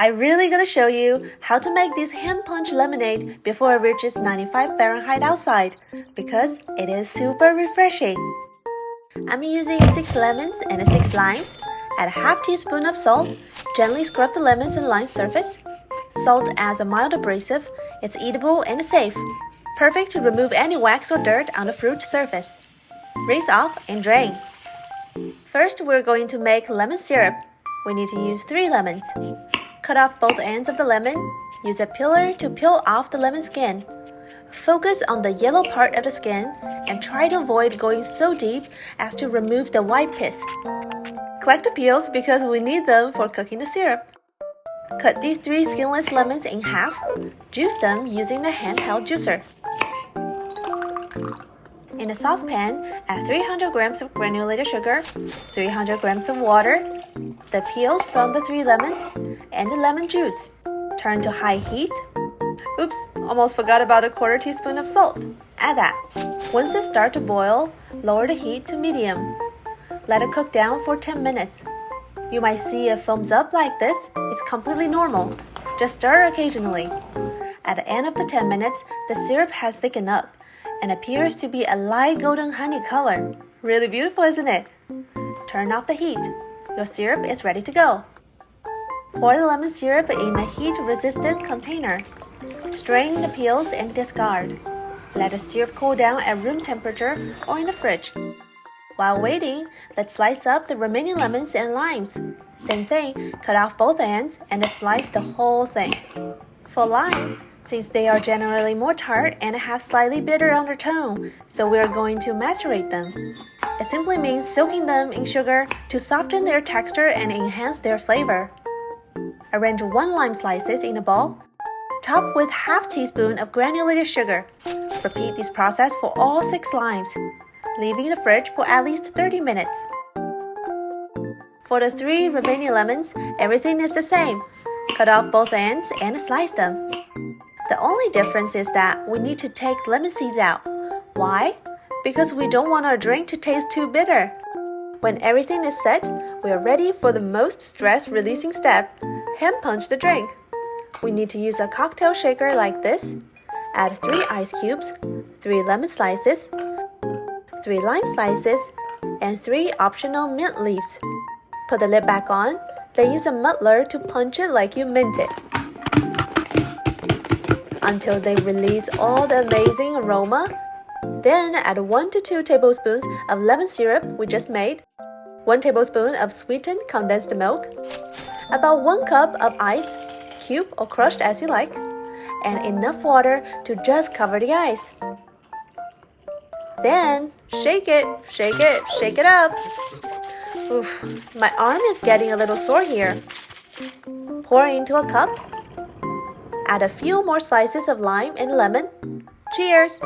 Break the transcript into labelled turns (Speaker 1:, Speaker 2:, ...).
Speaker 1: I really gotta show you how to make this hand punch lemonade before it reaches 95 Fahrenheit outside because it is super refreshing. I'm using 6 lemons and 6 limes. Add a half teaspoon of salt. Gently scrub the lemons and lime surface. Salt adds a mild abrasive. It's eatable and safe. Perfect to remove any wax or dirt on the fruit surface. Rinse off and drain. First, we're going to make lemon syrup. We need to use 3 lemons. Cut off both ends of the lemon. Use a peeler to peel off the lemon skin. Focus on the yellow part of the skin and try to avoid going so deep as to remove the white pith. Collect the peels because we need them for cooking the syrup. Cut these 3 skinless lemons in half. Juice them using the handheld juicer. In a saucepan, add 300 grams of granulated sugar, 300 grams of water, the peels from the 3 lemons, and the lemon juice. Turn to high heat. Oops, almost forgot about a quarter teaspoon of salt. Add that. Once it starts to boil, lower the heat to medium. Let it cook down for 10 minutes. You might see it foams up like this. It's completely normal. Just stir occasionally. At the end of the 10 minutes, the syrup has thickened up and appears to be a light golden honey color. Really beautiful, isn't it? Turn off the heat. Your syrup is ready to go. Pour the lemon syrup in a heat-resistant container. Strain the peels and discard. Let the syrup cool down at room temperature or in the fridge. While waiting, let's slice up the remaining lemons and limes. Same thing, cut off both ends and slice the whole thing. For limes, since they are generally more tart and have slightly bitter undertone, so we are going to macerate them. It simply means soaking them in sugar to soften their texture and enhance their flavor. Arrange 1 lime slices in a bowl. Top with half teaspoon of granulated sugar. Repeat this process for all 6 limes, leaving the fridge for at least 30 minutes. For the 3 remaining lemons, everything is the same. Cut off both ends and slice them. The only difference is that we need to take lemon seeds out. Why? Because we don't want our drink to taste too bitter. When everything is set, we are ready for the most stress-releasing step, hand punch the drink. We need to use a cocktail shaker like this. Add 3 ice cubes, 3 lemon slices, 3 lime slices, and 3 optional mint leaves. Put the lid back on, then use a muddler to punch it like you meant it, until they release all the amazing aroma. Then add 1 to 2 tablespoons of lemon syrup we just made, 1 tablespoon of sweetened condensed milk, about 1 cup of ice, cube or crushed as you like, and enough water to just cover the ice. Then shake it up. Oof, my arm is getting a little sore here. Pour into a cup. Add a few more slices of lime and lemon. Cheers!